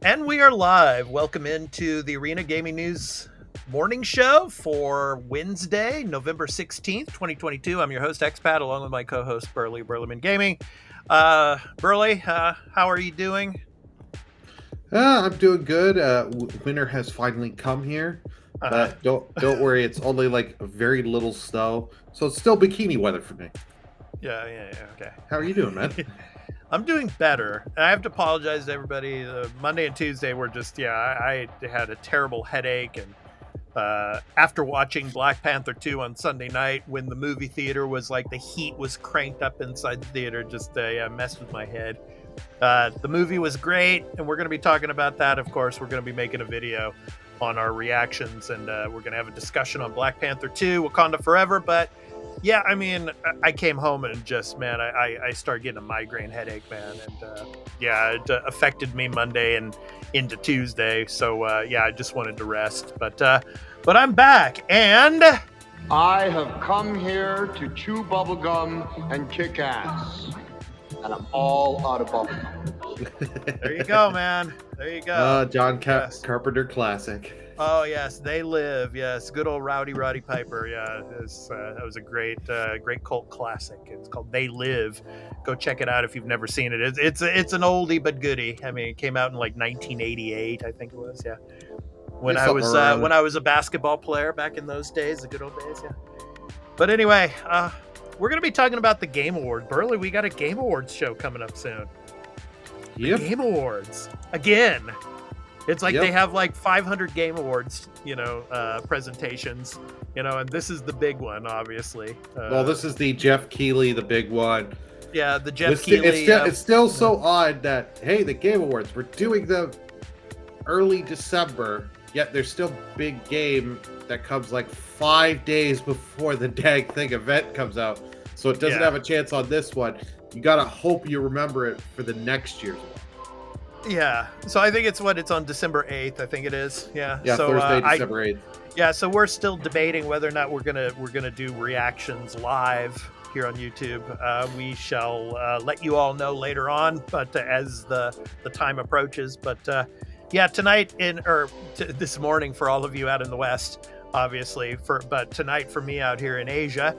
And we are live. Welcome into the Arena Gaming News morning show for Wednesday, November 16th, 2022. I'm your host, Expat, along with my co-host, Burley, Burleman Gaming. Burley, how are you doing? I'm doing good. Winter has finally come here, Uh-huh. but don't worry. It's only like very little snow, so it's still bikini weather for me. Yeah, okay. How are you doing, man? I'm doing better. I have to apologize to everybody. Monday and Tuesday were just, I had a terrible headache. And after watching Black Panther 2 on Sunday night, when the movie theater was like the heat was cranked up inside the theater, just messed with my head. The movie was great, and we're going to be talking about that. Of course, we're going to be making a video on our reactions, and we're going to have a discussion on Black Panther 2, Wakanda Forever. But yeah, I mean, I came home and just, man, I started getting a migraine headache, man. And it affected me Monday and into Tuesday. So I just wanted to rest. But I'm back, and I have come here to chew bubblegum and kick ass. And I'm all out of bubblegum. there you go, man. There you go. John Carpenter classic. Oh yes, They Live. Yes, good old Roddy Piper. Yeah, that was a great cult classic. It's called They Live. Go check it out if you've never seen it. It's an oldie but goodie. I mean, it came out in like 1988, I think it was. Yeah, when I was a basketball player back in those days, the good old days. Yeah. But anyway, we're gonna be talking about the Game Awards. Burley, we got a Game Awards show coming up soon. Yep. Game Awards again. It's like they have like 500 Game Awards, presentations, and this is the big one, obviously. Well, this is the Jeff Keighley, the big one. Yeah, the Jeff Keighley. It's still so odd that, hey, the Game Awards, we're doing them early December, yet there's still big game that comes like 5 days before the dang thing event comes out. So it doesn't have a chance on this one. You got to hope you remember it for the next year's one. Yeah, so I think it's on December 8th. I think it is. Yeah. Yeah, so, Thursday, December 8th. Yeah, so we're still debating whether or not we're gonna do reactions live here on YouTube. We shall let you all know later on, but as the time approaches. But tonight this morning for all of you out in the West, obviously. But tonight for me out here in Asia,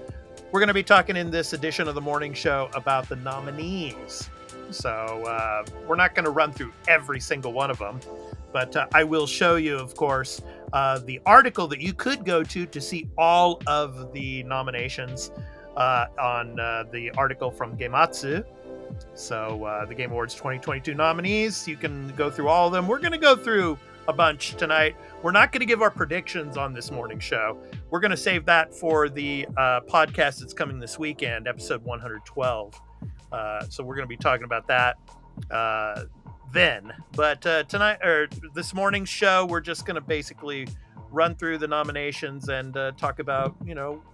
we're gonna be talking in this edition of the morning show about the nominees. So we're not going to run through every single one of them, but I will show you, of course, the article that you could go to see all of the nominations on the article from Gematsu. So the Game Awards 2022 nominees, you can go through all of them. We're going to go through a bunch tonight. We're not going to give our predictions on this morning show. We're going to save that for the podcast that's coming this weekend, episode 112. So we're going to be talking about that then. But tonight, or this morning's show, we're just going to basically run through the nominations and talk about,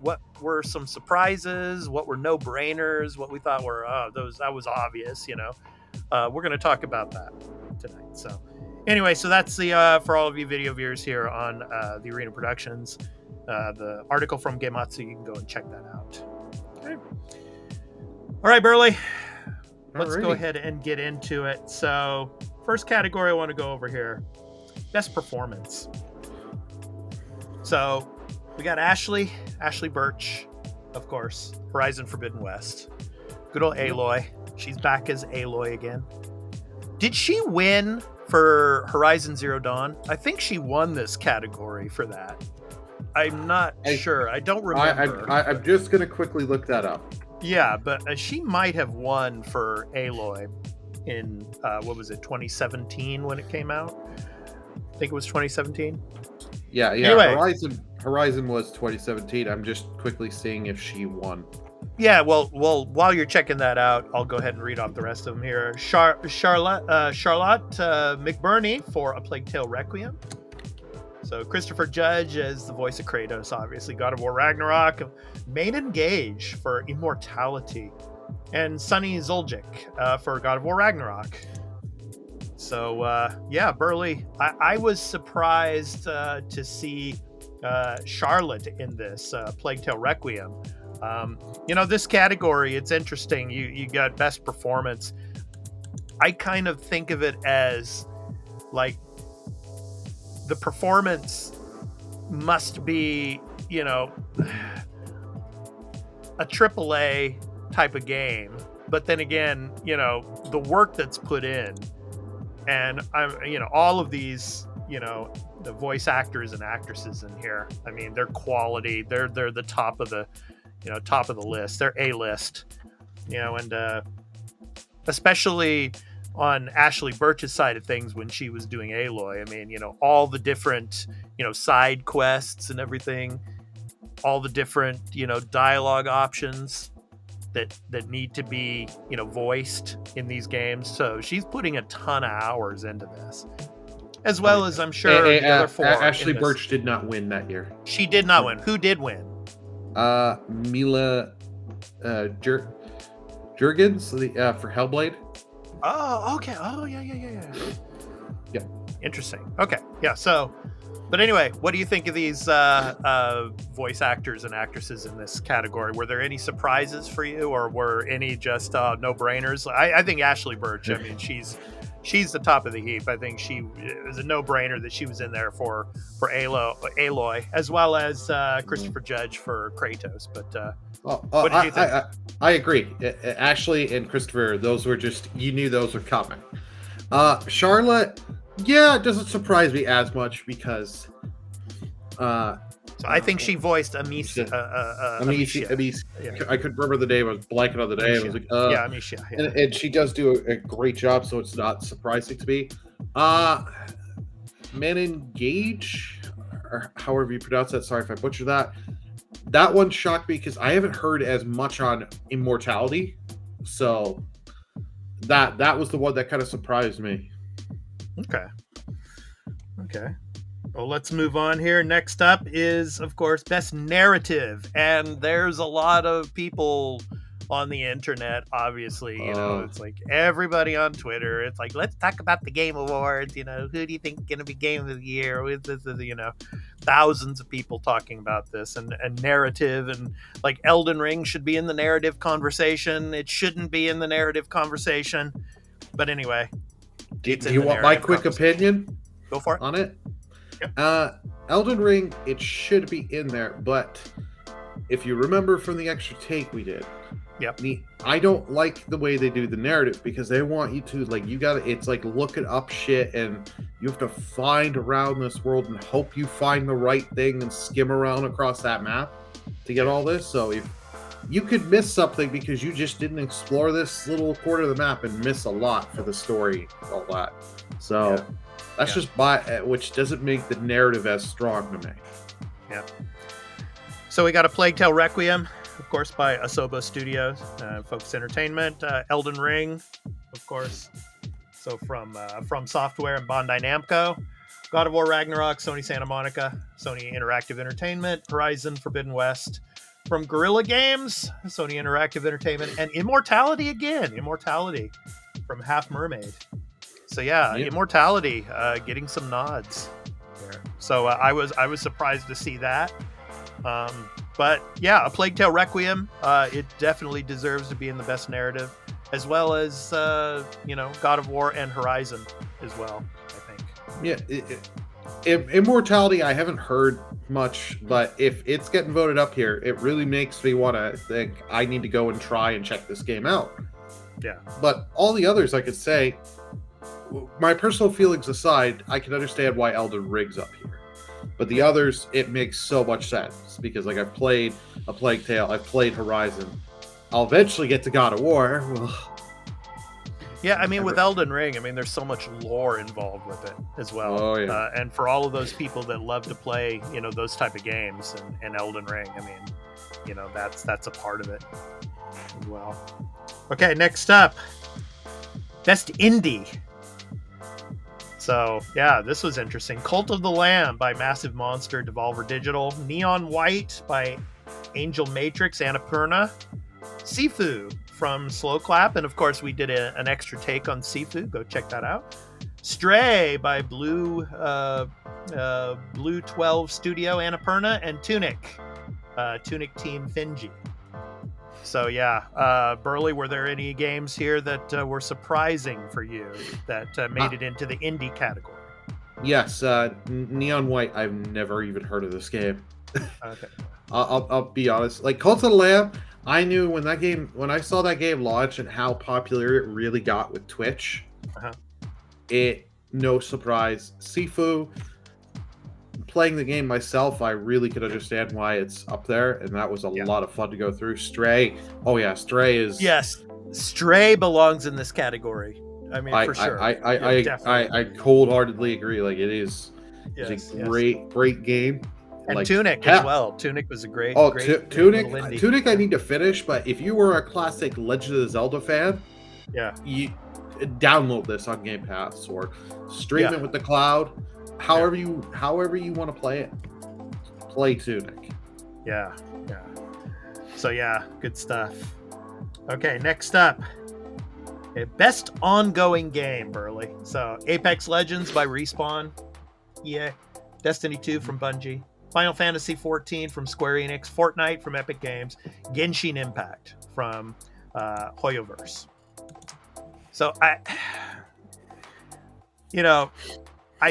what were some surprises, what were no-brainers, what we thought were that was obvious. We're going to talk about that tonight. So anyway, so that's the for all of you video viewers here on the Arena Productions, the article from Gematsu. You can go and check that out. Okay. All right, Burley, let's go ahead and get into it. So first category I want to go over here, best performance. So we got Ashley Birch, of course, Horizon Forbidden West. Good old Aloy. She's back as Aloy again. Did she win for Horizon Zero Dawn? I think she won this category for that. I'm not sure. I don't remember. I'm just going to quickly look that up. Yeah, but she might have won for Aloy in, 2017 when it came out? I think it was 2017. Yeah. Anyway. Horizon was 2017. I'm just quickly seeing if she won. Yeah, well, while you're checking that out, I'll go ahead and read off the rest of them here. Charlotte McBurney for A Plague Tale Requiem. So Christopher Judge as the voice of Kratos, obviously. God of War Ragnarok. Maiden Gage for Immortality. And Sunny Zuljic for God of War Ragnarok. So, Burley, I was surprised to see Charlotte in this Plague Tale Requiem. This category, it's interesting. You got best performance. I kind of think of it as like the performance must be, a AAA type of game. But then again, the work that's put in, and all of these, the voice actors and actresses in here, I mean, they're quality. They're the top of the, top of the list. They're A-list, and especially on Ashley Birch's side of things when she was doing Aloy. I mean, all the different, side quests and everything, all the different, dialogue options that need to be, voiced in these games. So she's putting a ton of hours into this, as well as I'm sure the other four. Ashley Birch did not win that year. She did not win. Who did win? Mila Jurgens for Hellblade. Oh, okay. Oh, yeah. Yeah. Interesting. Okay. Yeah. So, but anyway, what do you think of these voice actors and actresses in this category? Were there any surprises for you, or were any just no-brainers? I think Ashley Birch, I mean, she's the top of the heap. I think it was a no-brainer that she was in there for Aloy, as well as Christopher Judge for Kratos. But what did you think? I agree. Ashley and Christopher, those were just, you knew those were coming. Charlotte, yeah, it doesn't surprise me as much because so I think she voiced Amicia. Yeah. I couldn't remember the name. I was blanking on the name. I was like, Amicia. Yeah. And she does do a great job, so it's not surprising to me. Engage, or however you pronounce that. Sorry if I butchered that. That one shocked me because I haven't heard as much on Immortality, so that was the one that kind of surprised me. Okay. Well, let's move on here. Next up is, of course, Best Narrative. And there's a lot of people on the internet, obviously. It's like everybody on Twitter. It's like, let's talk about the Game Awards. Who do you think is going to be Game of the Year? With this, thousands of people talking about this and narrative. And like Elden Ring should be in the narrative conversation. It shouldn't be in the narrative conversation. But anyway. Do you want my quick opinion? Go for it. On it? Yep. Elden Ring, it should be in there, but if you remember from the extra take we did, I don't like the way they do the narrative because they want you to it's like looking up shit and you have to find around this world and hope you find the right thing and skim around across that map to get all this. So if you could miss something because you just didn't explore this little quarter of the map and miss a lot for the story, all that. So that's just which doesn't make the narrative as strong to me. Yeah. So we got a Plague Tale Requiem, of course, by Asobo Studios, Focus Entertainment. Elden Ring, of course. So from Software and Bandai Namco. God of War Ragnarok, Sony Santa Monica, Sony Interactive Entertainment. Horizon Forbidden West from Guerrilla Games, Sony Interactive Entertainment. And Immortality from Half Mermaid. So Immortality getting some nods there. So I was surprised to see that. But yeah, A Plague Tale Requiem, it definitely deserves to be in the best narrative, as well as God of War and Horizon as well, I think. Yeah, Immortality I haven't heard much, but if it's getting voted up here, it really makes me want to think I need to go and try and check this game out. Yeah. But all the others I could say, my personal feelings aside, I can understand why Elden Ring's up here. But the others, it makes so much sense because I've played A Plague Tale, I've played Horizon. I'll eventually get to God of War. Yeah, I mean, with Elden Ring, there's so much lore involved with it as well. Oh, yeah. And for all of those people that love to play, those type of games and Elden Ring, that's a part of it as well. Okay, next up, Best Indie. So, yeah, this was interesting. Cult of the Lamb by Massive Monster, Devolver Digital. Neon White by Angel Matrix, Annapurna. Sifu from Slow Clap. And, of course, we did an extra take on Sifu. Go check that out. Stray by Blue 12 Studio, Annapurna. And Tunic Team Finji. So, yeah, Burley, were there any games here that were surprising for you that made it into the indie category? Yes, Neon White. I've never even heard of this game. Okay. I'll be honest. Like Cult of the Lamb, I knew when I saw that game launch and how popular it really got with Twitch. Uh-huh. It no surprise. Sifu, playing the game myself, I really could understand why it's up there, and that was a lot of fun to go through. Stray, oh yeah, Stray is Yes, Stray belongs in this category. I mean, for sure. I cold-heartedly agree. Like it's a great game. And like, Tunic as well. Tunic was a great. Oh, great Tunic! little indie. Tunic, I need to finish. But if you were a classic Legend of the Zelda fan, you download this on Game Pass or stream it with the cloud. However you want to play it, play Tunic. Yeah. So good stuff. Okay, next up, best ongoing game, Burley. So Apex Legends by Respawn, EA, Destiny 2 from Bungie, Final Fantasy 14 from Square Enix, Fortnite from Epic Games, Genshin Impact from Hoyoverse. So I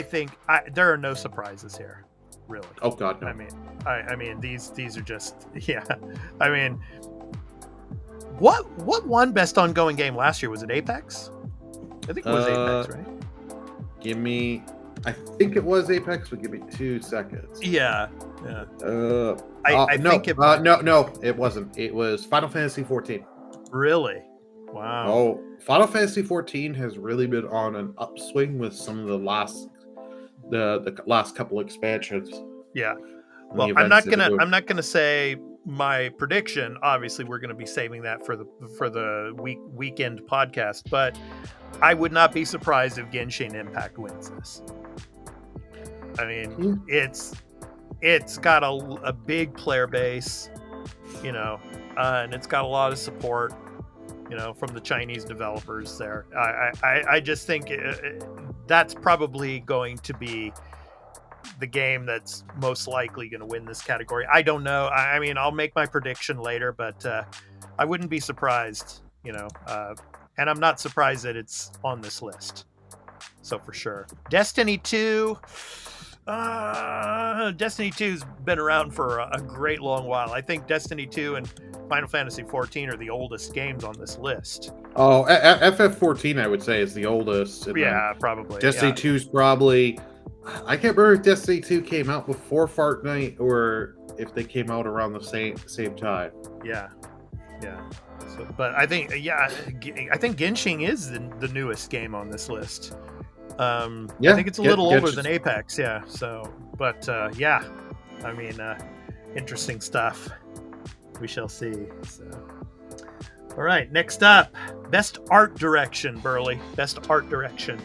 think there are no surprises here, really. Oh God, no. I mean these are just I mean, what won best ongoing game last year? Was it Apex? I think it was Apex, right? I think it was Apex, but give me 2 seconds. Yeah. I think no, it wasn't. It was Final Fantasy 14. Really? Wow. Oh, Final Fantasy 14 has really been on an upswing with some of the last couple expansions. Yeah. Well, I'm not gonna say my prediction. Obviously, we're gonna be saving that for the weekend podcast. But I would not be surprised if Genshin Impact wins this. I mean, it's got a big player base, and it's got a lot of support, from the Chinese developers there. I just think that's probably going to be the game that's most likely going to win this category. I don't know. I mean, I'll make my prediction later, but I wouldn't be surprised, and I'm not surprised that it's on this list. So for sure. Destiny 2. Destiny 2's been around for a great long while. I think Destiny 2 and Final Fantasy 14 are the oldest games on this list. Oh, FF14 I would say is the oldest. Yeah, probably. Destiny 2's probably... I can't remember if Destiny 2 came out before Fortnite or if they came out around the same time. Yeah. So, but I think Genshin is the newest game on this list. I think it's a little older than Apex. Yeah. So, but I mean, interesting stuff. We shall see. So, all right. Next up, best art direction, Burley. Best art direction.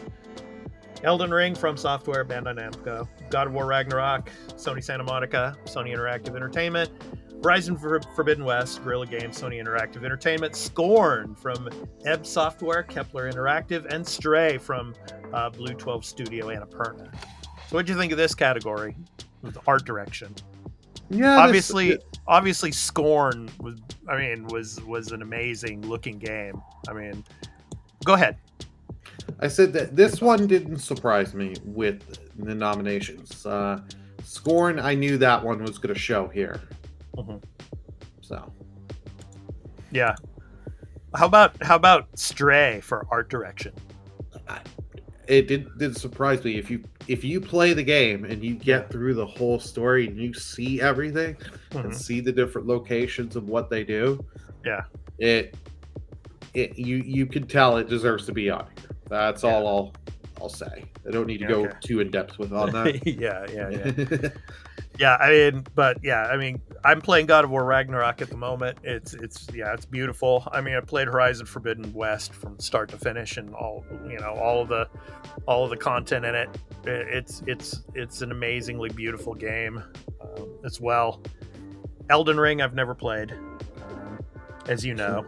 Elden Ring from Software, Bandai Namco. God of War Ragnarok, Sony Santa Monica, Sony Interactive Entertainment. Horizon Forbidden West, Guerrilla Games, Sony Interactive Entertainment. Scorn from Ebb Software, Kepler Interactive. And Stray from Blue 12 Studio, Annapurna. So what do you think of this category with art direction? Yeah, obviously Scorn was an amazing looking game. I mean, go ahead. I said that this one didn't surprise me with the nominations. Scorn, I knew that one was going to show here. Mm-hmm. So, yeah. How about Stray for art direction? It did surprise me. If you play the game and you get through the whole story and you see everything and see the different locations of what they do, you can tell it deserves to be on here. That's all I'll say. I don't need to go too in depth with on that. I mean, I'm playing God of War Ragnarok at the moment. It's beautiful. I mean, I played Horizon Forbidden West from start to finish, and all of the content in it. It's an amazingly beautiful game as well. Elden Ring, I've never played, as you know.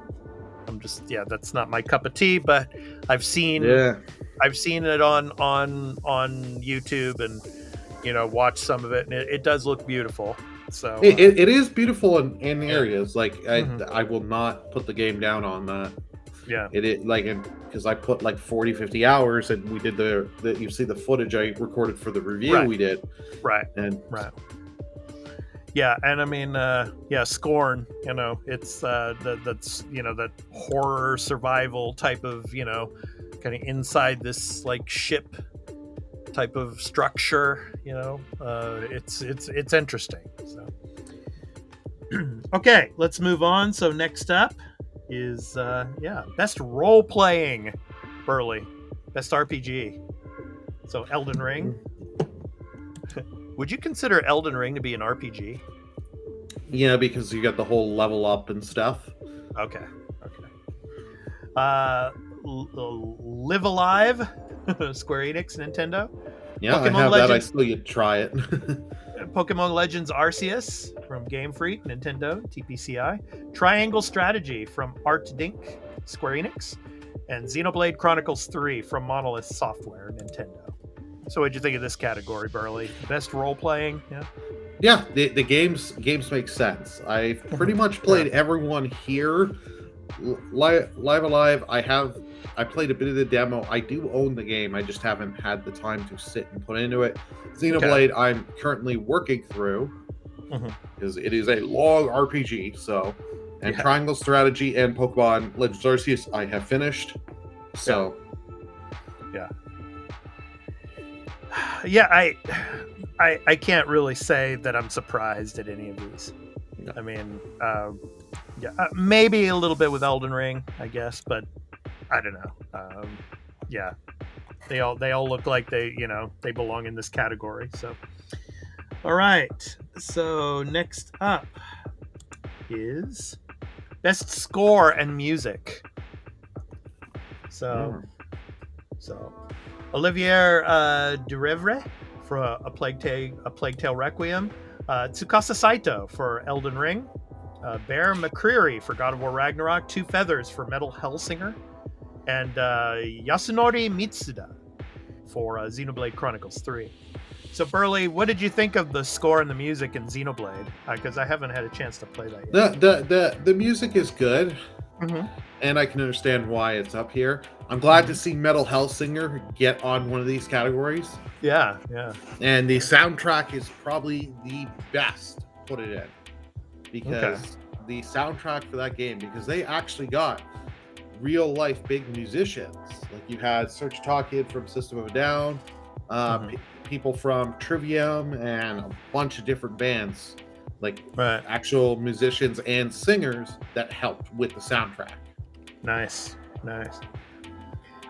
I'm just that's not my cup of tea, but I've seen it on YouTube and watched some of it, and it does look beautiful. So it is beautiful in areas. Like I will not put the game down on that. Yeah. It like, because I put like 40-50 hours, and we did the you see the footage I recorded for the review Right. we did, Right. and Right. Yeah, and I mean, yeah, Scorn. You know, it's that's that horror survival type of kind of inside this like ship type of structure. It's interesting. So, okay, let's move on. So next up is best role playing, Burley, best RPG. So Elden Ring. Would you consider Elden Ring to be an RPG? yeah, because you got the whole level up and stuff. Okay. Live Alive, Square Enix, Nintendo. Yeah, Pokemon I have Legends. that. I still get to try it. Pokemon Legends Arceus from Game Freak, Nintendo, TPCI. Triangle Strategy from Art Dink, Square Enix. And Xenoblade Chronicles 3 from Monolith Software, Nintendo. So what'd you think of this category, Burley? Best role playing? Yeah. Yeah, the games make sense. I've pretty much played everyone here. Live Alive, I played a bit of the demo. I do own the game. I just haven't had the time to sit and put into it. Xenoblade, I'm currently working through because it is a long RPG. So, and Triangle Strategy and Pokemon Legends Arceus, I have finished. So, yeah, I can't really say that I'm surprised at any of these. No. I mean, maybe a little bit with Elden Ring, I guess, but I don't know. Yeah, they all look like they belong in this category. So, all right. So next up is best score and music. So Olivier Durevre for a Plague Tale Requiem, Tsukasa Saito for Elden Ring, Bear McCreary for God of War Ragnarok, Two Feathers for Metal Hellsinger, and Yasunori Mitsuda for Xenoblade Chronicles 3. So Burley, what did you think of the score and the music in Xenoblade? Because I haven't had a chance to play that yet. The music is good, and I can understand why it's up here. I'm glad to see Metal Hellsinger get on one of these categories. Yeah. And the soundtrack is probably the best to put it in. Because the soundtrack for that game, because they actually got real life big musicians. Like you had Serge Tankian from System of a Down, people from Trivium, and a bunch of different bands. Like actual musicians and singers that helped with the soundtrack. Nice.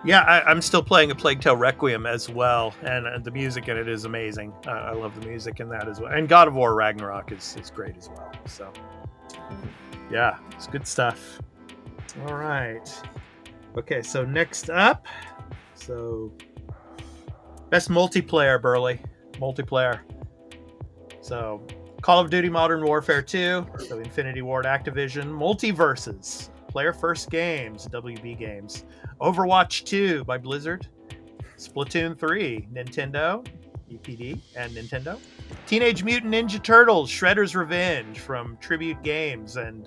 Yeah, I'm still playing A Plague Tale Requiem as well, and the music in it is amazing. I love the music in that as well. And God of War Ragnarok is great as well. So, yeah, it's good stuff. All right. Okay, so next up, best multiplayer, Burley. Multiplayer. So, Call of Duty Modern Warfare 2, so Infinity Ward Activision, Multiverses, Player First Games, WB Games, Overwatch 2 by Blizzard, Splatoon 3, Nintendo, EPD, and Nintendo, Teenage Mutant Ninja Turtles, Shredder's Revenge from Tribute Games, and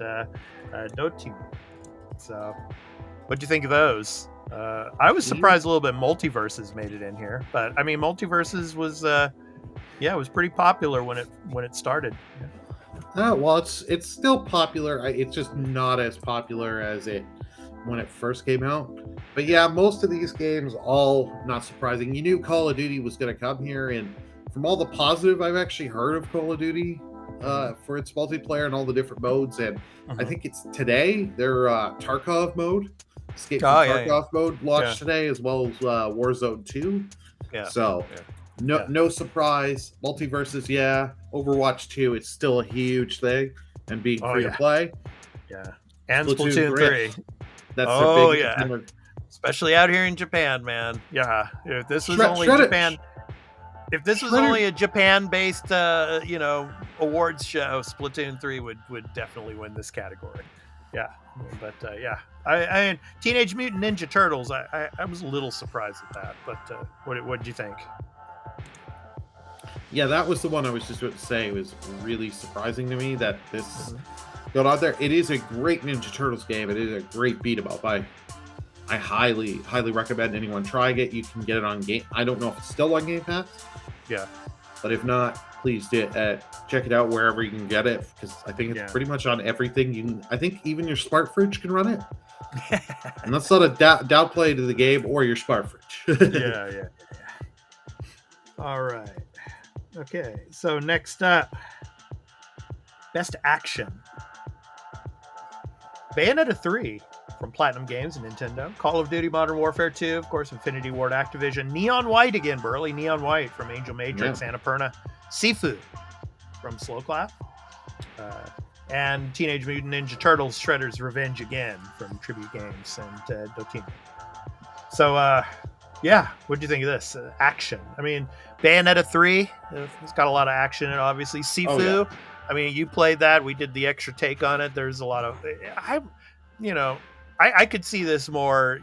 Dotemu. So, what'd you think of those? I was surprised a little bit Multiverses made it in here, but I mean, Multiverses was it was pretty popular when it started. Well, it's still popular. It's just not as popular as it when it first came out. But yeah, most of these games, all not surprising. You knew Call of Duty was going to come here, and from all the positive I've actually heard of Call of Duty for its multiplayer and all the different modes, and I think it's today their Tarkov mode, Escape from Tarkov mode launched today, as well as Warzone 2. No surprise. Multiverses, Overwatch 2, it's still a huge thing, and being free to play. Yeah. And Splatoon 3. That's their big contender. Especially out here in Japan, man. Yeah. If this was only Japan, if this was only a Japan-based awards show, Splatoon 3 would definitely win this category. Yeah. But I Teenage Mutant Ninja Turtles, I was a little surprised at that, but what did you think? Yeah, that was the one I was just about to say. It was really surprising to me that this got out there. It is a great Ninja Turtles game. It is a great beat 'em up. I I highly recommend anyone trying it. You can get it on Game. I don't know if it's still on Game Pass. Yeah. But if not, please check it out wherever you can get it, because I think it's pretty much on everything. I think even your smart fridge can run it. And that's not a downplay to the game or your smart fridge. yeah. All right. Okay. So next up, best action. Bayonetta 3 from Platinum Games and Nintendo. Call of Duty Modern Warfare 2, of course, Infinity Ward Activision. Neon White again, Burley. Neon White from Angel Matrix, Annapurna. Sifu from Slowclap. And Teenage Mutant Ninja Turtles Shredder's Revenge again from Tribute Games and Dotemu. So, what do you think of this? Action. I mean, Bayonetta 3, it's got a lot of action in it, obviously. Sifu, I mean, you played that. We did the extra take on it. There's a lot of... I could see this more,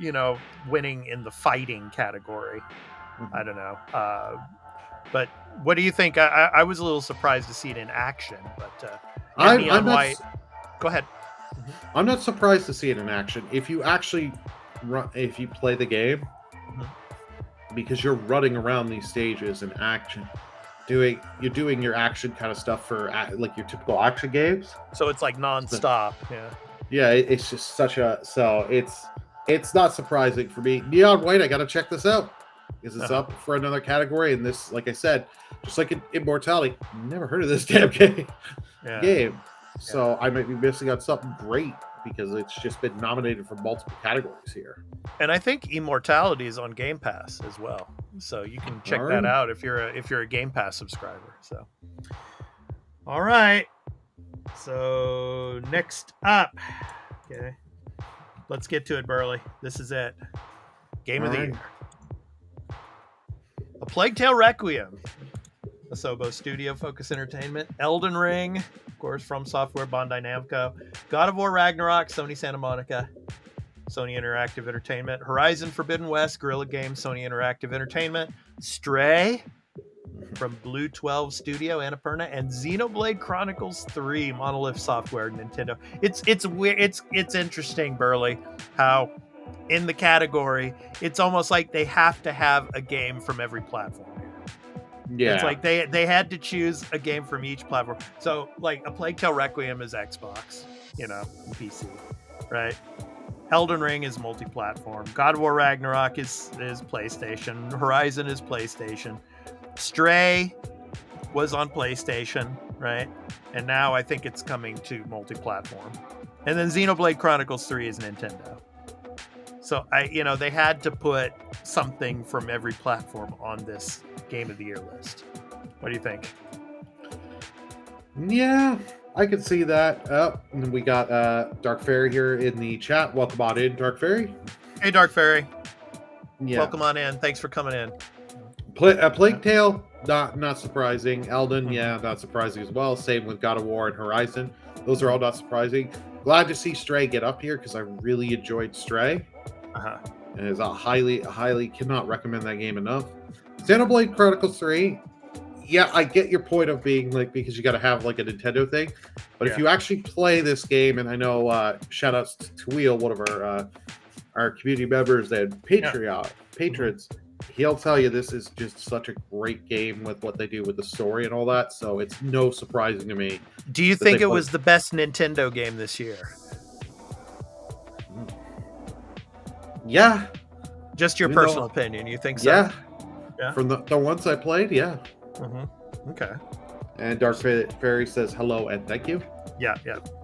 winning in the fighting category. I don't know. But what do you think? I was a little surprised to see it in action, but I'm not, go ahead. I'm not surprised to see it in action. If you actually play the game, because you're running around these stages in action, you're doing your action kind of stuff for like your typical action games. So it's like nonstop. Yeah, it's just it's not surprising for me. Neon White, I gotta check this out because it's up for another category. And this, like I said, just like in Immortality, never heard of this damn game. So I might be missing out something great because it's just been nominated for multiple categories here. And I think Immortality is on Game Pass as well, so you can check that out if you're a Game Pass subscriber. So, all right. So next up, okay, let's get to it, Burley. This is it. Game of the year. A Plague Tale Requiem, Asobo Studio, Focus Entertainment. Elden Ring, of course, From Software, Bandai Namco. God of War Ragnarok, Sony Santa Monica, Sony Interactive Entertainment. Horizon Forbidden West, Guerrilla Games, Sony Interactive Entertainment. Stray from Blue 12 Studio, Annapurna, and Xenoblade Chronicles 3, Monolith Software, Nintendo. It's weird. It's interesting, Burley, how in the category it's almost like they have to have a game from every platform. Yeah, it's like they had to choose a game from each platform. So like A Plague Tale Requiem is Xbox, PC, right? Elden Ring is multi-platform. God of War Ragnarok is PlayStation. Horizon is PlayStation. Stray was on PlayStation, right? And now I think it's coming to multi-platform. And then Xenoblade Chronicles 3 is Nintendo. So they had to put something from every platform on this Game of the Year list. What do you think? Yeah, I can see that. And we got Dark Fairy here in the chat. Welcome on in, Dark Fairy. Hey, Dark Fairy. Yeah. Welcome on in. Thanks for coming in. Plague Tale, not surprising. Elden, not surprising as well. Same with God of War and Horizon. Those are all not surprising. Glad to see Stray get up here because I really enjoyed Stray. And it's a highly cannot recommend that game enough. Xenoblade Chronicles 3. Yeah, I get your point of being like, because you got to have like a Nintendo thing. But if you actually play this game, and I know shout outs to Wheel, one of our community members and patrons, he'll tell you this is just such a great game with what they do with the story and all that. So it's no surprising to me. Do you think it was the best Nintendo game this year? Yeah. Just your personal opinion. You think so? Yeah. From the ones I played, yeah. Okay. And Dark Fairy says hello and thank you. Yeah.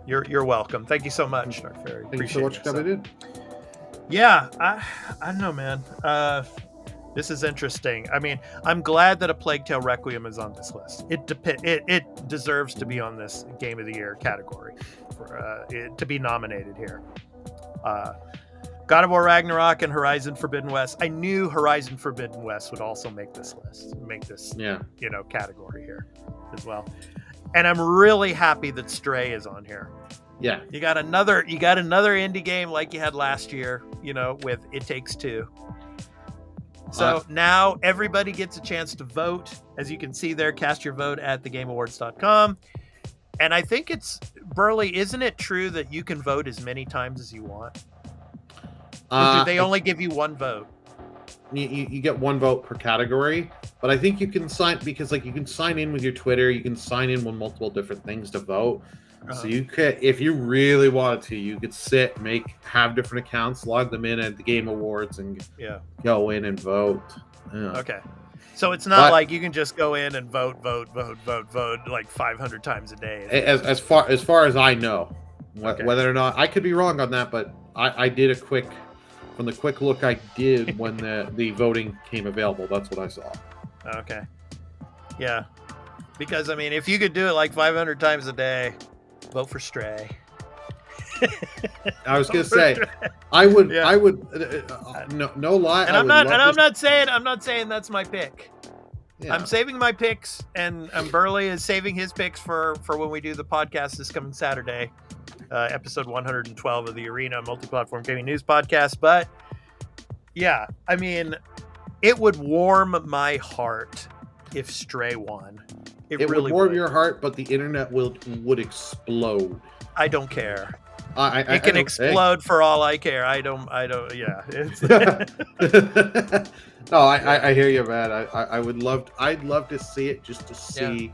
You're welcome. Thank you so much, Dark Fairy. Thank you so much for coming in. Yeah, I don't know, man. This is interesting. I mean, I'm glad that A Plague Tale Requiem is on this list. It deserves to be on this Game of the Year category for to be nominated here. God of War Ragnarok and Horizon Forbidden West. I knew Horizon Forbidden West would also make this list, category here as well. And I'm really happy that Stray is on here. Yeah. You got another indie game like you had last year, with It Takes Two. So now everybody gets a chance to vote. As you can see there, cast your vote at thegameawards.com. And I think Burley, isn't it true that you can vote as many times as you want? Or do they only give you one vote? You get one vote per category, but I think you can sign, because like you can sign in with your Twitter, you can sign in with multiple different things to vote. So you could, if you really wanted to, you could have different accounts, log them in at the Game Awards, and go in and vote. Yeah. Okay. So it's not like you can just go in and vote like 500 times a day. As far as I know, whether or not I could be wrong on that, but I did from the quick look I did when the voting came available, that's what I saw. Okay. Yeah. Because I mean, if you could do it like 500 times a day, vote for Stray. I was gonna say, I would, no lie. And I'm not saying that's my pick. Yeah. I'm saving my picks, and Burley is saving his picks for when we do the podcast this coming Saturday, episode 112 of the Arena Multiplatform Gaming News Podcast. But yeah, I mean, it would warm my heart if Stray won. It really would warm your heart, but the internet would explode. I don't care. It can explode for all I care. I don't. Yeah. No, I hear you, man. I'd love to see it, just to see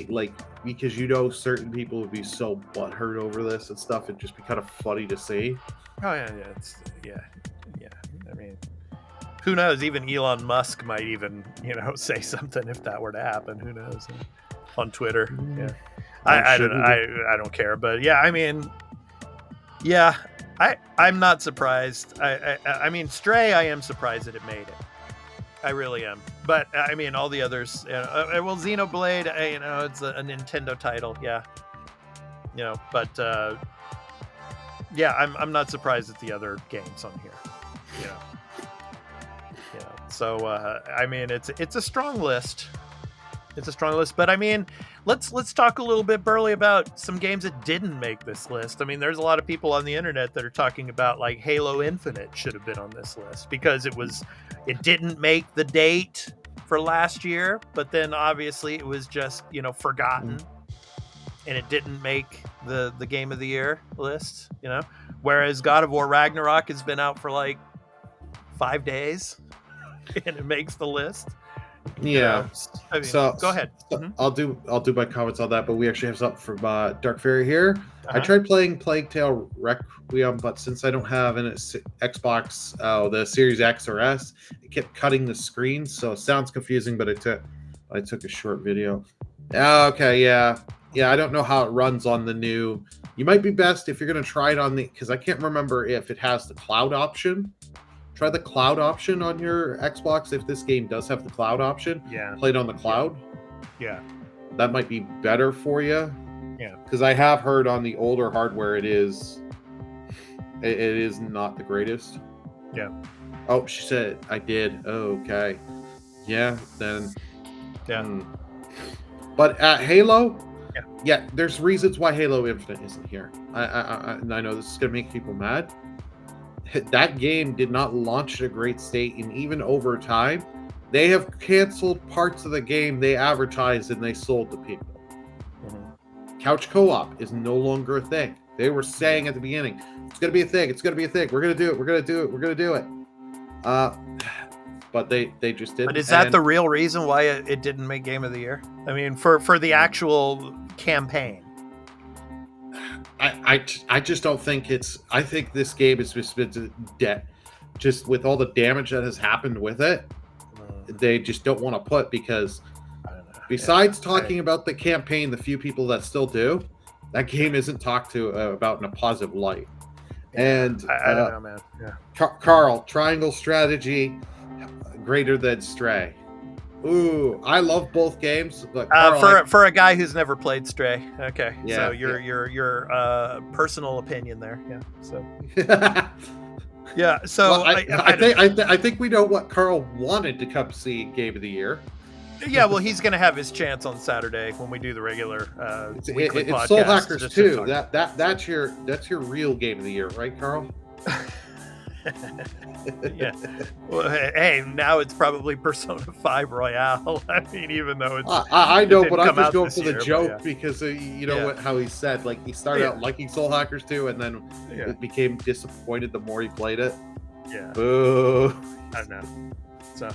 like, because certain people would be so butthurt over this and stuff. It'd just be kind of funny to see. Oh yeah. I mean, who knows? Even Elon Musk might even say something if that were to happen. Who knows? On Twitter. Yeah. I don't care, but yeah, I mean, yeah, I'm not surprised. I mean, Stray, I am surprised that it made it. I really am. But I mean, all the others, well, Xenoblade, it's a Nintendo title, yeah, but yeah, I'm not surprised at the other games on here, So I mean, it's a strong list. It's a strong list, but I mean, let's talk a little bit, Burley, about some games that didn't make this list. I mean, there's a lot of people on the internet that are talking about like Halo Infinite should have been on this list because it didn't make the date for last year, but then obviously it was just forgotten, and it didn't make the Game of the Year list. Whereas God of War Ragnarok has been out for like 5 days, and it makes the list. Yeah. I mean, so go ahead. I'll do my comments on that, but we actually have something from Dark Fairy here. I tried playing Plague Tale Requiem, but since I don't have an Xbox, the Series X or S, it kept cutting the screen, so it sounds confusing. But I took a short video. Okay, yeah. I don't know how it runs on the new. You might be best if you're gonna try it on because I can't remember if it has the cloud option. Try the cloud option on your Xbox if this game does have the cloud option. Yeah. Play it on the cloud. Yeah. That might be better for you. Yeah. Because I have heard on the older hardware it is not the greatest. Yeah. Oh, she said I did. Oh, okay. Yeah, then. Yeah. But at Halo, yeah, there's reasons why Halo Infinite isn't here. I know this is gonna make people mad. That game did not launch at a great state, and even over time, they have canceled parts of the game they advertised and they sold to people. Couch co-op is no longer a thing. They were saying at the beginning, it's going to be a thing. It's going to be a thing. We're going to do it. We're going to do it. We're going to do it. But they just didn't. But is that the real reason why it didn't make Game of the Year? I mean, for the actual campaign. I just don't think I think this game has just been just with all the damage that has happened with it. They just don't want to put, because besides talking about the campaign, the few people that still do, that game isn't talked to about in a positive light. And I don't know, man. Yeah. Carl, Triangle Strategy greater than Stray. Ooh, I love both games, but Carl, for a guy who's never played Stray, okay. Yeah, so your personal opinion there, yeah. So yeah, so well, I think we know what Carl wanted to come see Game of the Year. Yeah, well, he's going to have his chance on Saturday when we do the regular weekly podcast. It's Soul Hackers 2. That's your real Game of the Year, right, Carl? Yeah. Well, hey, now it's probably Persona 5 Royale. I mean, even though I it know, didn't but I'm come just out going this for the year, but joke because you know Yeah. what how he said, like he started Yeah. out liking Soul Hackers 2 and then Yeah. it became disappointed the more he played it. Yeah. Boo. I know. So,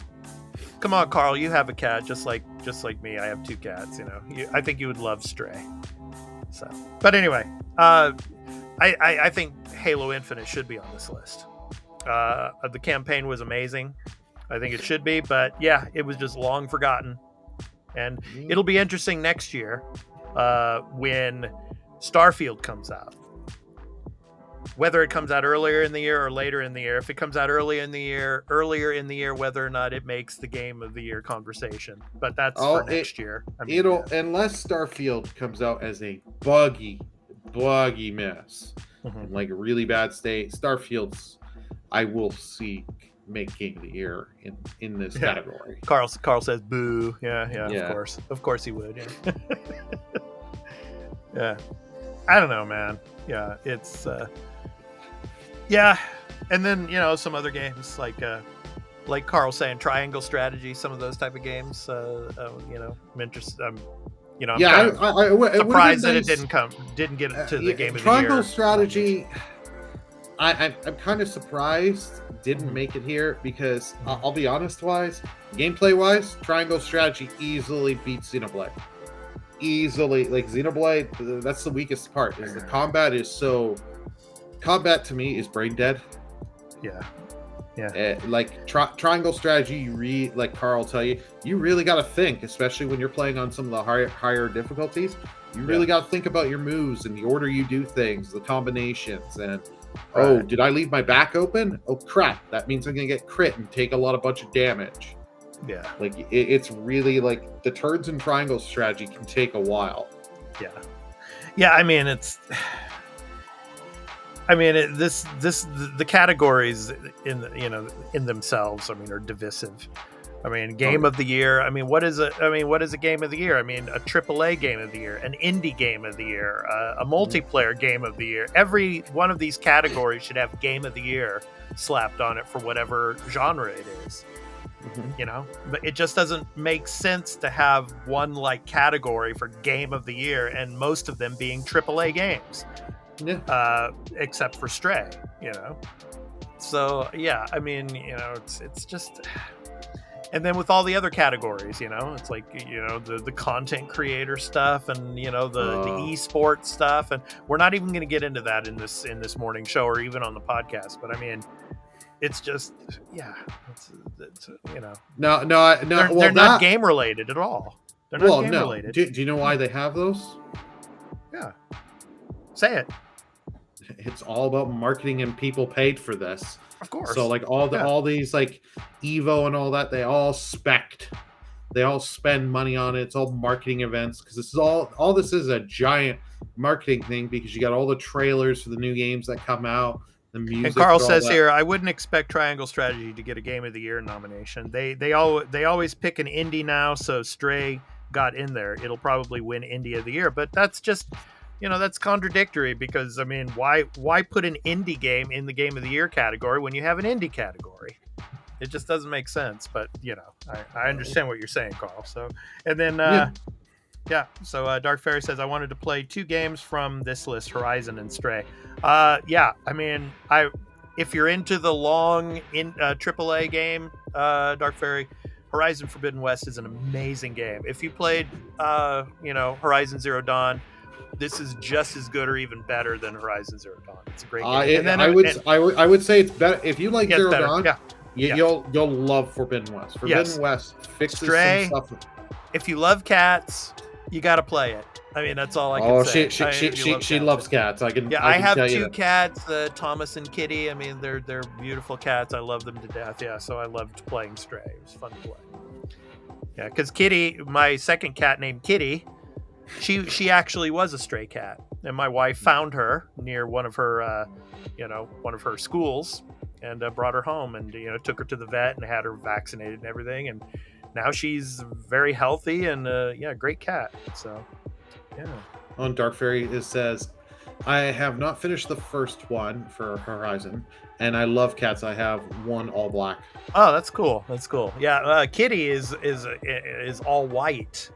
come on, Carl. You have a cat, just like me. I have 2 cats. You know, I think you would love Stray. So, but anyway, I think Halo Infinite should be on this list. The campaign was amazing. I think it should be, but yeah, it was just long forgotten. And it'll be interesting next year when Starfield comes out. Whether it comes out earlier in the year or later in the year. If it comes out earlier in the year, whether or not it makes the game of the year conversation. But that's for next year. I mean, it'll unless Starfield comes out as a buggy mess, in like a really bad state. Starfield's I will see make game of the year in this category. Carl says boo. Yeah. Of course he would. Yeah. Yeah. I don't know, man. Yeah, it's yeah, and then some other games like Carl saying Triangle Strategy, some of those type of games. I'm interested. I'm surprised that it didn't get to the game of the year. Triangle Strategy. I'm kind of surprised didn't make it here because I'll be honest, gameplay wise, Triangle Strategy easily beats Xenoblade. Easily, like Xenoblade, that's the weakest part. Is the combat is so. Combat to me is brain dead. Yeah. Triangle Strategy, like Carl will tell you, you really got to think, especially when you're playing on some of the higher difficulties. You really got to think about your moves and the order you do things, the combinations, and did I leave my back open? Oh crap! That means I'm gonna get crit and take a bunch of damage. Yeah, like it's really like the turns in Triangle Strategy can take a while. Yeah. I mean, the categories in themselves, are divisive. Game of the year. What is a game of the year? A AAA game of the year, an indie game of the year, a multiplayer game of the year. Every one of these categories should have game of the year slapped on it for whatever genre it is. But it just doesn't make sense to have one category for game of the year and most of them being AAA games. Except for Stray, So yeah, it's just, and then with all the other categories, it's like the content creator stuff and the esports stuff, and we're not even going to get into that in this morning show or even on the podcast. But it's just No. They're not game related at all. They're not game related. Do you know why they have those? Yeah, say it. It's all about marketing and people paid for this. Of course. So all these like Evo and all that, they all spec'd. They all spend money on it. It's all marketing events because this is all this is a giant marketing thing because you got all the trailers for the new games that come out, the music. And Carl says here, I wouldn't expect Triangle Strategy to get a Game of the Year nomination. They always pick an indie now, so Stray got in there. It'll probably win Indie of the Year, but that's just that's contradictory because why put an indie game in the Game of the Year category when you have an indie category? It just doesn't make sense. But I understand what you're saying, Carl. So and then so Dark Fairy says I wanted to play 2 games from this list, Horizon and Stray. If you're into the long AAA game, Dark Fairy, Horizon Forbidden West is an amazing game. If you played Horizon Zero Dawn, this is just as good or even better than Horizon Zero Dawn. It's a great game. I would say it's better if you like Zero Dawn. Yeah. You'll love Forbidden West. Forbidden West fixes Stray, some stuff. If you love cats, you got to play it. That's all I can say. She loves cats. I have 2 cats, Thomas and Kitty. They're beautiful cats. I love them to death. Yeah, so I loved playing Stray. It was fun to play. Yeah, because Kitty, my second cat named Kitty, she actually was a stray cat, and my wife found her near one of her schools and brought her home and took her to the vet and had her vaccinated and everything, and now she's very healthy and great cat. So yeah. On Dark Fairy, it says I have not finished the first one for Horizon, and I love cats. I have one all black. Oh, that's cool. That's cool. Yeah, Kitty is all white,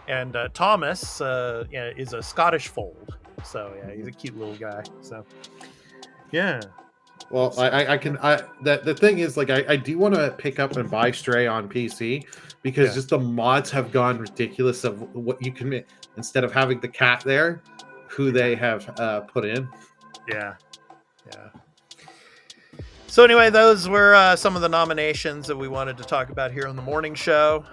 and Thomas yeah, is a Scottish fold. So yeah, he's a cute little guy. So yeah. Well, the thing is, like, I do want to pick up and buy Stray on PC because Yeah. just the mods have gone ridiculous of what you can make instead of having the cat there, who they have put in. Yeah. Yeah. So anyway, those were some of the nominations that we wanted to talk about here on the morning show.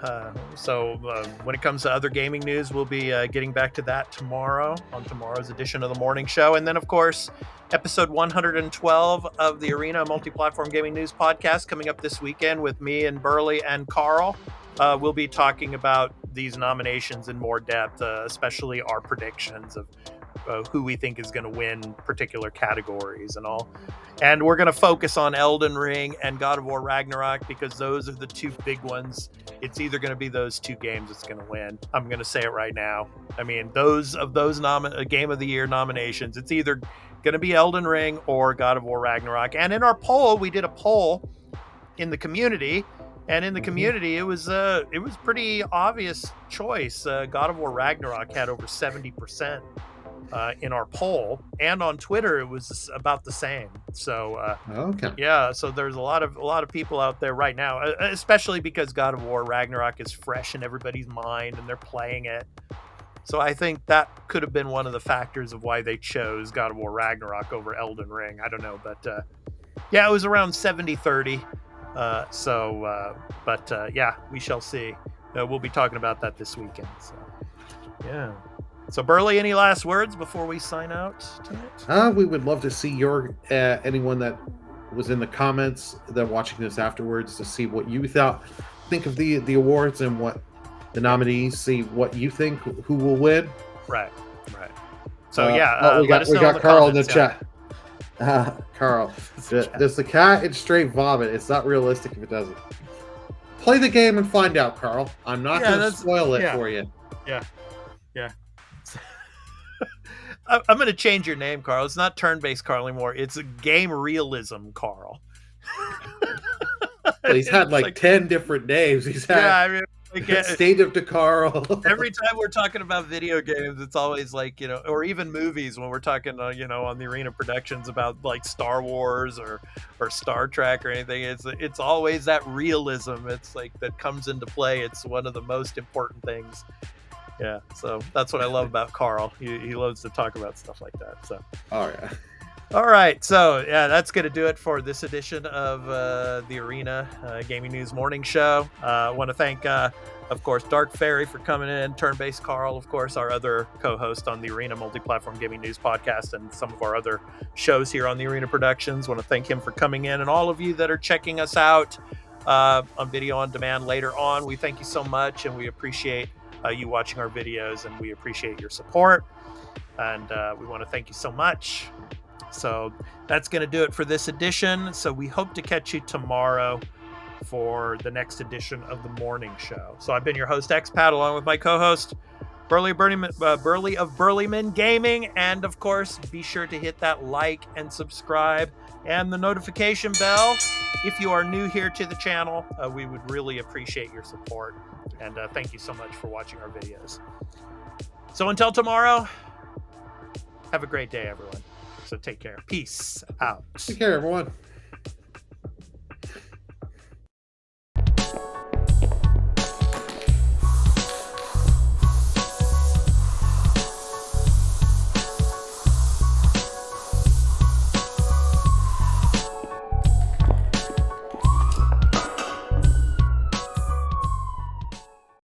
When it comes to other gaming news, we'll be getting back to that tomorrow on tomorrow's edition of the morning show. And then, of course, episode 112 of the Arena Multi-Platform Gaming News podcast coming up this weekend with me and Burley and Carl. We'll be talking about these nominations in more depth, especially our predictions of who we think is going to win particular categories and all. And we're going to focus on Elden Ring and God of War Ragnarok because those are the two big ones. It's either going to be those two games that's going to win. I'm going to say it right now. I mean, those Game of the Year nominations, it's either going to be Elden Ring or God of War Ragnarok. And in our poll, we did a poll in the community. And in the community, it was pretty obvious choice. God of War Ragnarok had over 70%. In our poll, and on Twitter it was about the same. So Okay. yeah, so there's a lot of people out there right now, especially because God of War Ragnarok is fresh in everybody's mind and they're playing it. So I think that could have been one of the factors of why they chose God of War Ragnarok over Elden Ring. I don't know, but yeah, it was around 70-30. Yeah, we shall see. We'll be talking about that this weekend. So yeah. So, Burley, any last words before we sign out tonight? We would love to see your anyone that was in the comments that watching this afterwards to see what you think of the awards and what the nominees. See what you think who will win. Right. So we got Carl in the chat. Carl, does the cat in straight vomit? It's not realistic if it doesn't. Play the game and find out, Carl. I'm not going to spoil it for you. Yeah. I'm going to change your name, Carl. It's not turn-based Carl anymore. It's a game realism Carl. Well, he's had like 10 different names. He's had State of Carl. Every time we're talking about video games, it's always like, or even movies when we're talking, on the Arena Productions about like Star Wars or Star Trek or anything. It's always that realism. It's like that comes into play. It's one of the most important things. Yeah, so that's what I love about Carl. He loves to talk about stuff like that. So, oh yeah. All right, so yeah, that's going to do it for this edition of the Arena Gaming News Morning Show. I want to thank, of course, Dark Fairy for coming in, Turn-Based Carl, of course, our other co-host on the Arena Multi-Platform Gaming News podcast and some of our other shows here on the Arena Productions. Want to thank him for coming in, and all of you that are checking us out on video on demand later on. We thank you so much, and we appreciate you watching our videos, and we appreciate your support, and we want to thank you so much. So that's going to do it for this edition. So we hope to catch you tomorrow for the next edition of the morning show. So I've been your host Expat, along with my co-host Burley of Burleyman Gaming, and of course be sure to hit that like and subscribe and the notification bell if you are new here to the channel. We would really appreciate your support. And thank you so much for watching our videos. So until tomorrow, have a great day, everyone. So take care. Peace out. Take care, everyone.